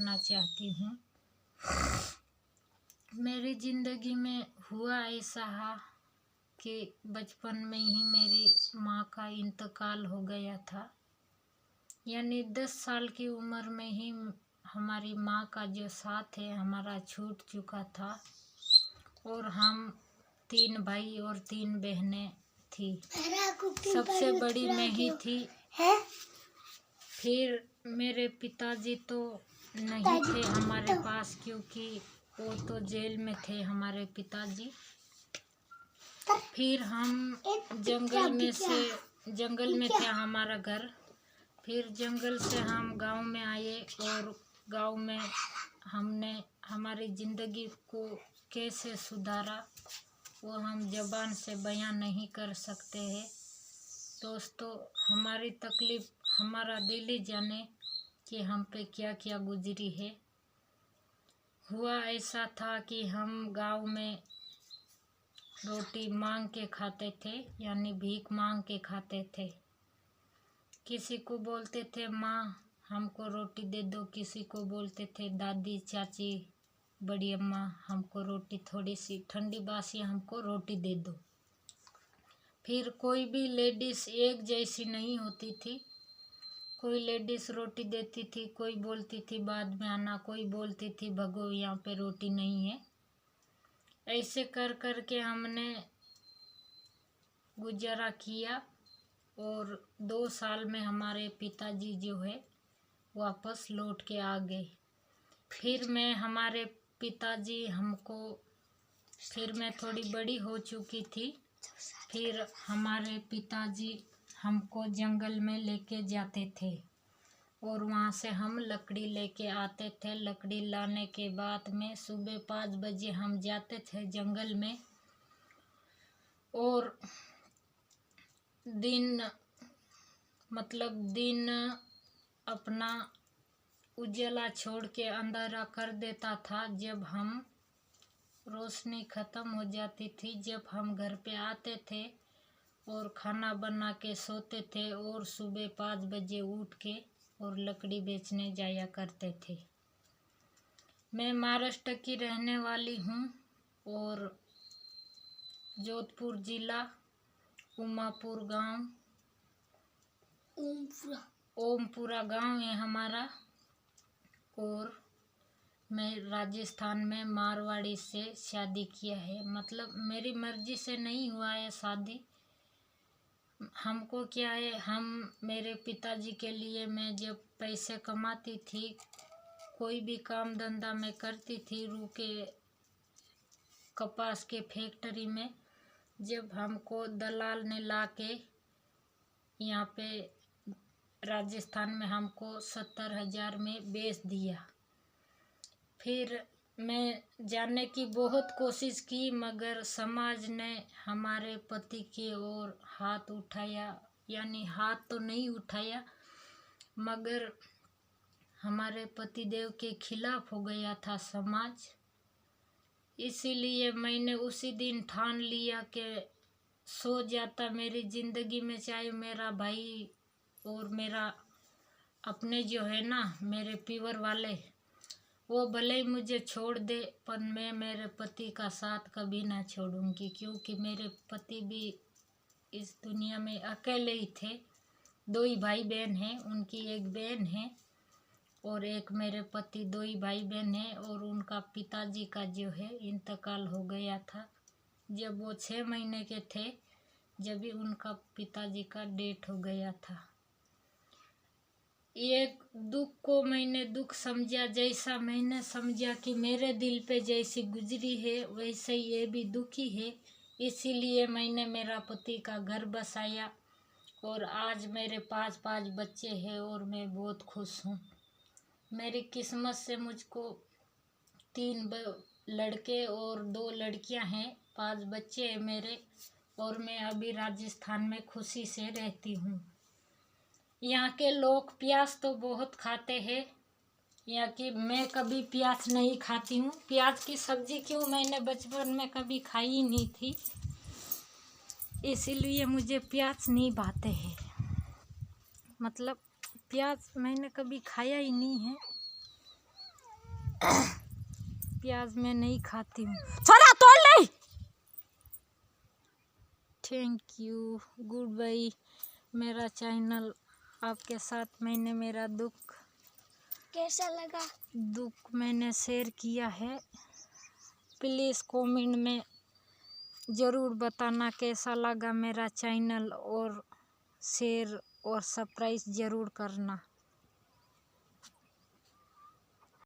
करना चाहती हूँ। मेरी ज़िंदगी में हुआ ऐसा कि बचपन में ही मेरी माँ का इंतकाल हो गया था। यानी 10 साल की उम्र में ही हमारी माँ का जो साथ है हमारा छूट चुका था और हम 3 भाई और 3 बहनें थी। सबसे बड़ी मैं ही थी। फिर मेरे पिताजी तो नहीं थे हमारे पास, क्योंकि वो तो जेल में थे हमारे पिताजी। फिर हम जंगल में थे हमारा घर। फिर जंगल से हम गांव में आए और गांव में हमने हमारी ज़िंदगी को कैसे सुधारा वो हम ज़बान से बयां नहीं कर सकते हैं। दोस्तों, हमारी तकलीफ़ हमारा दिल ही जाने कि हम पे क्या क्या गुजरी है। हुआ ऐसा था कि हम गांव में रोटी मांग के खाते थे, यानी भीख मांग के खाते थे। किसी को बोलते थे माँ हमको रोटी दे दो, किसी को बोलते थे दादी चाची बड़ी अम्मा हमको रोटी थोड़ी सी ठंडी बासी हमको रोटी दे दो। फिर कोई भी लेडीज़ एक जैसी नहीं होती थी। कोई लेडीज़ रोटी देती थी, कोई बोलती थी बाद में आना, कोई बोलती थी भगो यहाँ पे रोटी नहीं है। ऐसे कर कर के हमने गुजारा किया और 2 साल में हमारे पिताजी जो है वापस लौट के आ गए। फिर मैं थोड़ी बड़ी हो चुकी थी। फिर हमारे पिताजी हमको जंगल में लेके जाते थे और वहाँ से हम लकड़ी लेके आते थे। लकड़ी लाने के बाद में सुबह 5 बजे हम जाते थे जंगल में और दिन अपना उजाला छोड़ के अंधेरा कर देता था। जब हम रोशनी ख़त्म हो जाती थी, जब हम घर पे आते थे और खाना बना के सोते थे और सुबह 5 बजे उठ के और लकड़ी बेचने जाया करते थे। मैं महाराष्ट्र की रहने वाली हूँ और जोधपुर जिला उमापुर गांव ओमपुरा गांव है हमारा। और मैं राजस्थान में मारवाड़ी से शादी किया है। मतलब मेरी मर्जी से नहीं हुआ है शादी। हमको क्या है, मेरे पिताजी के लिए मैं जब पैसे कमाती थी, कोई भी काम धंधा मैं करती थी, कपास के फैक्ट्री में, जब हमको दलाल ने ला के यहाँ पे राजस्थान में हमको 70,000 में बेच दिया। फिर मैं जाने की बहुत कोशिश की, मगर समाज ने हमारे पति की ओर हाथ उठाया, यानी हाथ तो नहीं उठाया मगर हमारे पतिदेव के खिलाफ हो गया था समाज। इसीलिए मैंने उसी दिन ठान लिया कि सो जाता मेरी ज़िंदगी में, चाहे मेरा भाई और मेरा अपने जो है ना मेरे पीवर वाले, वो भले ही मुझे छोड़ दे पर मैं मेरे पति का साथ कभी ना छोड़ूंगी। क्योंकि मेरे पति भी इस दुनिया में अकेले ही थे। 2 ही भाई बहन हैं, उनकी एक बहन है और एक मेरे पति, 2 ही भाई बहन हैं। और उनका पिताजी का जो है इंतकाल हो गया था जब वो 6 महीने के थे, जब भी उनका पिताजी का डेथ हो गया था। एक दुख को मैंने दुख समझा, जैसा मैंने समझा कि मेरे दिल पे जैसी गुजरी है वैसे ये भी दुखी है। इसीलिए मैंने मेरा पति का घर बसाया और आज मेरे 5 बच्चे हैं और मैं बहुत खुश हूँ। मेरी किस्मत से मुझको 3 लड़के और 2 लड़कियां हैं, 5 बच्चे हैं मेरे और मैं अभी राजस्थान में खुशी से रहती हूँ। यहाँ के लोग प्याज तो बहुत खाते हैं, यहाँ की मैं कभी प्याज नहीं खाती हूँ। प्याज की सब्ज़ी क्यों मैंने बचपन में कभी खाई ही नहीं थी, इसीलिए मुझे प्याज नहीं भाते हैं। मतलब प्याज मैंने कभी खाया ही नहीं है। प्याज मैं नहीं खाती हूँ। छोड़ा तोड़ ले। Thank you, good bye. मेरा चैनल आपके साथ मैंने मेरा दुख कैसा लगा? दुख मैंने शेयर किया है। प्लीज़ कमेंट में ज़रूर बताना कैसा लगा मेरा चैनल, और शेयर और सब्सक्राइब ज़रूर करना।